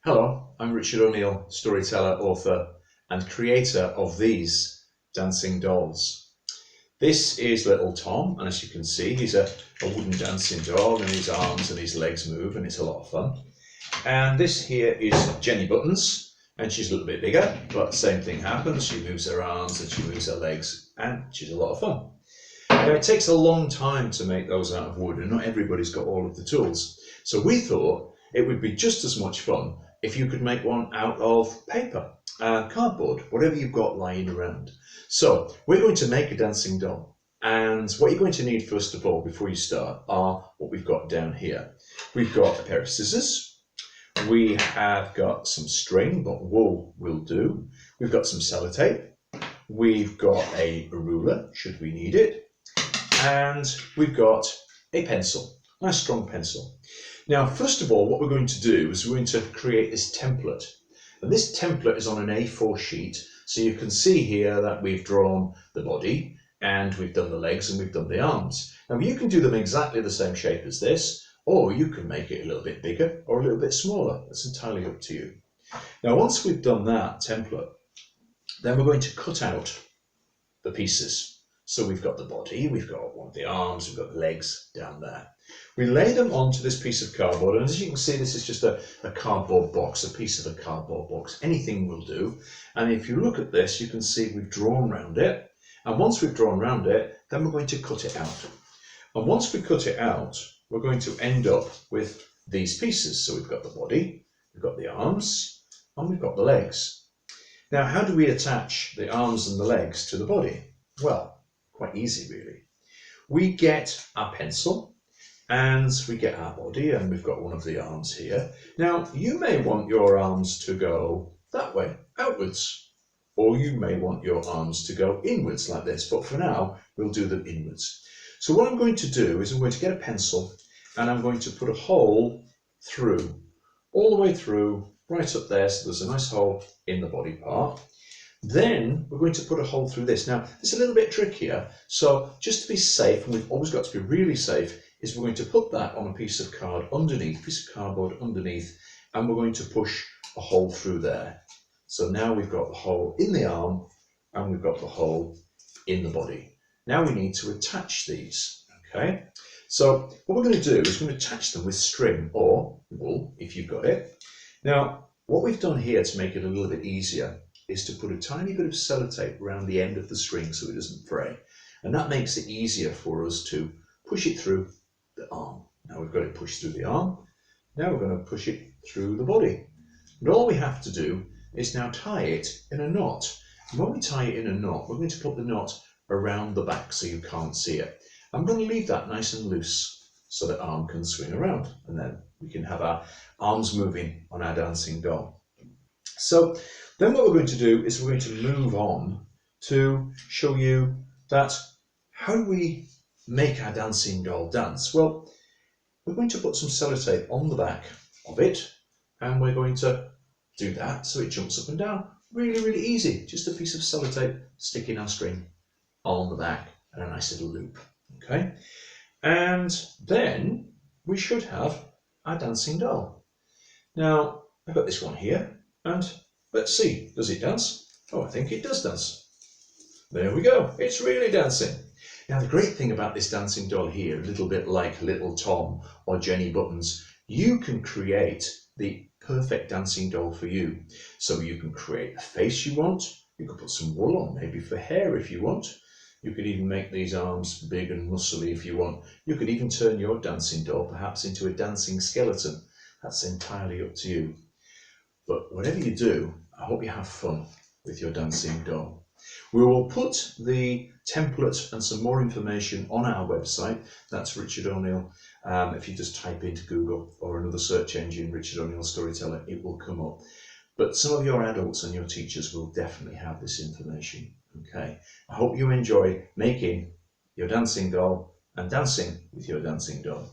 Hello, I'm Richard O'Neill, storyteller, author and creator of these dancing dolls. This is little Tom, and as you can see he's a wooden dancing doll, and his arms and his legs move and it's a lot of fun. And this here is Jenny Buttons, and she's a little bit bigger, but the same thing happens. She moves her arms and she moves her legs, and she's a lot of fun. Now, it takes a long time to make those out of wood, and not everybody's got all of the tools. So we thought it would be just as much fun if you could make one out of paper, cardboard, whatever you've got lying around. So we're going to make a dancing doll. And what you're going to need first of all, before you start, are what we've got down here. We've got a pair of scissors. We have got some string, but wool will do. We've got some sellotape. We've got a ruler, should we need it. And we've got a pencil, a nice strong pencil. Now, first of all, what we're going to do is we're going to create this template. And this template is on an A4 sheet. So you can see here that we've drawn the body, and we've done the legs, and we've done the arms. Now, you can do them exactly the same shape as this, or you can make it a little bit bigger or a little bit smaller. That's entirely up to you. Now, once we've done that template, then we're going to cut out the pieces. So we've got the body, we've got one of the arms, we've got the legs down there. We lay them onto this piece of cardboard, and as you can see, this is just a cardboard box, a piece of a cardboard box. Anything will do. And if you look at this, you can see we've drawn round it. And once we've drawn round it, then we're going to cut it out. And once we cut it out, we're going to end up with these pieces. So we've got the body, we've got the arms, and we've got the legs. Now, how do we attach the arms and the legs to the body? Well, quite easy, really. We get our pencil and we get our body, and we've got one of the arms here. Now, you may want your arms to go that way, outwards, or you may want your arms to go inwards like this, but for now, we'll do them inwards. So what I'm going to do is I'm going to get a pencil, and I'm going to put a hole through, all the way through, right up there, so there's a nice hole in the body part. Then we're going to put a hole through this. Now, it's a little bit trickier, so just to be safe, and we've always got to be really safe, is we're going to put that on a piece of card underneath, piece of cardboard underneath, and we're going to push a hole through there. So now we've got the hole in the arm, and we've got the hole in the body. Now we need to attach these, okay? So what we're going to do is we're going to attach them with string or wool, if you've got it. Now, what we've done here to make it a little bit easier is to put a tiny bit of sellotape around the end of the string so it doesn't fray. And that makes it easier for us to push it through the arm. Now we've got it pushed through the arm. Now we're going to push it through the body. And all we have to do is now tie it in a knot. And when we tie it in a knot, we're going to put the knot around the back so you can't see it. I'm going to leave that nice and loose so the arm can swing around, and then we can have our arms moving on our dancing doll. So then what we're going to do is we're going to move on to show you that how do we make our dancing doll dance? Well, we're going to put some sellotape on the back of it, and we're going to do that so it jumps up and down. Really, really easy. Just a piece of sellotape sticking our string on the back and a nice little loop. Okay, and then we should have our dancing doll. Now, I've got this one here, and let's see, does it dance? Oh, I think it does dance. There we go, it's really dancing. Now, the great thing about this dancing doll here, a little bit like little Tom or Jenny Buttons, you can create the perfect dancing doll for you. So you can create the face you want, you can put some wool on, maybe for hair if you want. You could even make these arms big and muscly if you want. You could even turn your dancing doll perhaps into a dancing skeleton. That's entirely up to you. But whatever you do, I hope you have fun with your dancing doll. We will put the template and some more information on our website. That's Richard O'Neill. If you just type into Google or another search engine, Richard O'Neill Storyteller, it will come up. But some of your adults and your teachers will definitely have this information. Okay, I hope you enjoy making your dancing doll and dancing with your dancing doll.